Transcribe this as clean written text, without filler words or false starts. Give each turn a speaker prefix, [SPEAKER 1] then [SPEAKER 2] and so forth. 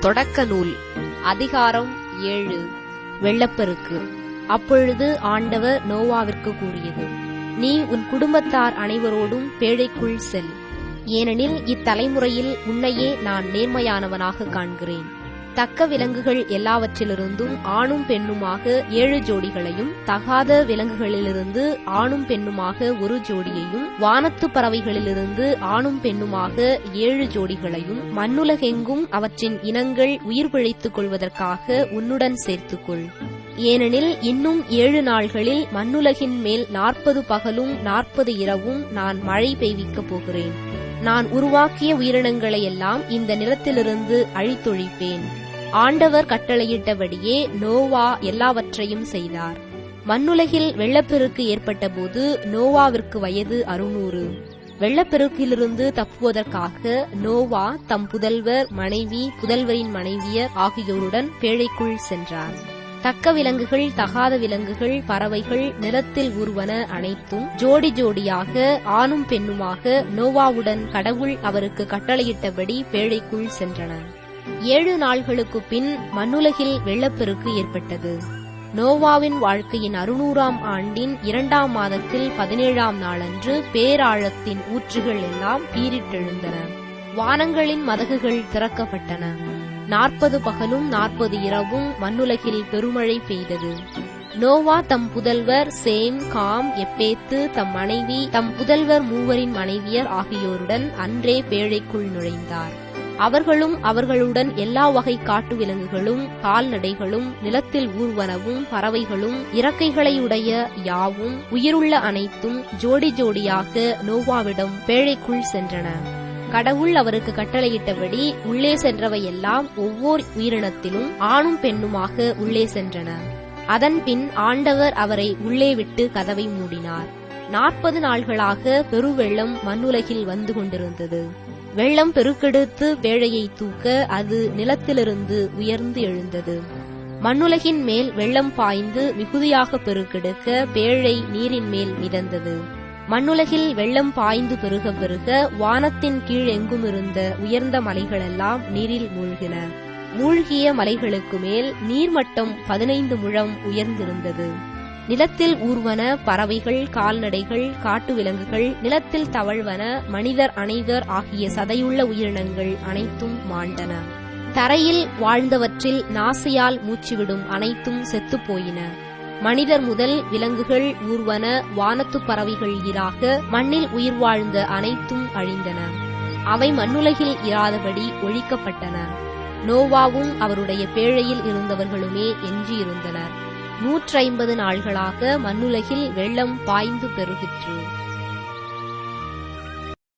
[SPEAKER 1] தொடக்க நூல் அதிகாரம் 7 வெள்ளப்பெருக்கு. அப்பொழுது ஆண்டவர் நோவாவிற்கு கூறியது: நீ உன் குடும்பத்தார் அனைவரோடும் பேழைக்குள் செல். ஏனெனில் இத்தலைமுறையில் உன்னையே நான் நேர்மையானவனாக காண்கிறேன். தக்க விலங்குகள் எல்லாவற்றிலிருந்தும் ஆணும் பெண்ணுமாக 7 ஜோடிகளையும், தகாத விலங்குகளிலிருந்து ஆணும் பெண்ணுமாக 1 ஜோடியையும், வானத்து பறவைகளிலிருந்து ஆணும் பெண்ணுமாக 7 ஜோடிகளையும், மண்ணுலகெங்கும் அவற்றின் இனங்கள் உயிர் பிழைத்துக் கொள்வதற்காக உன்னுடன் சேர்த்துக்கொள். ஏனெனில் இன்னும் 7 நாள்களில் மண்ணுலகின் மேல் 40 பகலும் 40 இரவும் நான் மழை பெய்விக்கப் போகிறேன். நான் உருவாக்கிய உயிரினங்களையெல்லாம் இந்த நிலத்திலிருந்து அழித்தொழிப்பேன். ஆண்டவர் கட்டளையிட்டபடியே நோவா எல்லாவற்றையும் செய்தார். மண்ணுலகில் வெள்ளப்பெருக்கு ஏற்பட்டபோது நோவாவிற்கு வயது 600. வெள்ளப்பெருக்கிலிருந்து தப்புவதற்காக நோவா தம் புதல்வர், மனைவி, புதல்வரின் மனைவியர் ஆகியோருடன் பேழைக்குள் சென்றார். தக்க விலங்குகள், தகாத விலங்குகள், பறவைகள், நிலத்தில் ஊர்வன அனைத்தும் ஜோடி ஜோடியாக ஆணும் பெண்ணுமாக நோவாவுடன் கடவுள் அவருக்கு கட்டளையிட்டபடி பேழைக்குள் சென்றன. 7 நாள்களுக்குப் பின் மண்ணுலகில் வெள்ளப்பெருக்கு ஏற்பட்டது. நோவாவின் வாழ்க்கையின் 600ஆம் ஆண்டின் 2ஆம் மாதத்தில் 17ஆம் நாளன்று பேராழத்தின் ஊற்றுகள் எல்லாம் பீரிட்டெழுந்தன. வானங்களின் மதகுகள் திறக்கப்பட்டன. 40 பகலும் 40 இரவும் மண்ணுலகில் பெருமழை பெய்தது. நோவா தம் புதல்வர் சேம், காம், எப்பேத்து, தம் மனைவி, தம் புதல்வர் மூவரின் மனைவியர் ஆகியோருடன் அன்றே பேழைக்குள் நுழைந்தார். அவர்களும் அவர்களுடன் எல்லா வகை காட்டு விலங்குகளும், கால்நடைகளும், நிலத்தில் ஊர்வனவும், பறவைகளும், இறக்கைகளையுடைய யாவும், உயிருள்ள அனைத்தும் ஜோடி ஜோடியாக நோவாவிடம் பேழைக்குள் சென்றன. கடவுள் அவருக்கு கட்டளையிட்டபடி உள்ளே சென்றவையெல்லாம் ஒவ்வொரு உயிரினத்திலும் ஆணும் பெண்ணுமாக உள்ளே சென்றன. அதன்பின் ஆண்டவர் அவரை உள்ளே விட்டு கதவை மூடினார். 40 நாள்களாக பெருவெள்ளம் மண்ணுலகில் வந்து கொண்டிருந்தது. வெள்ளம் பெருக்கெடுத்து பேழையை தூக்க அது நிலத்திலிருந்து உயர்ந்து எழுந்தது. மண்ணுலகின் மேல் வெள்ளம் பாய்ந்து மிகுதியாக பெருக்கெடுக்க பேழை நீரின் மேல் மிதந்தது. மண்ணுலகில் வெள்ளம் பாய்ந்து பெருக பெருக வானத்தின் கீழ் எங்கும் இருந்த உயர்ந்த மலைகளெல்லாம் நீரில் மூழ்கின. மூழ்கிய மலைகளுக்கு மேல் நீர்மட்டம் 15 முழம் உயர்ந்திருந்தது. நிலத்தில் ஊர்வன பறவைகள், கால்நடைகள், காட்டு விலங்குகள், நிலத்தில் தவழ்வன, மனிதர் அனைவர் ஆகிய சதையுள்ள உயிரினங்கள் அனைத்தும் மாண்டன. தரையில் வாழ்ந்தவற்றில் நாசியால் மூச்சுவிடும் அனைத்தும் செத்துப்போயின. மனிதர் முதல் விலங்குகள், ஊர்வன, வானத்து பறவைகள் ஈராக மண்ணில் உயிர் வாழ்ந்த அனைத்தும் அழிந்தன. அவை மண்ணுலகில் இராதபடி ஒழிக்கப்பட்டன. நோவாவும் அவருடைய பேழையில் இருந்தவர்களுமே எஞ்சியிருந்தனர். 150 நாள்களாக மண்ணுலகில் வெள்ளம் பாய்ந்து பெருகிற்று.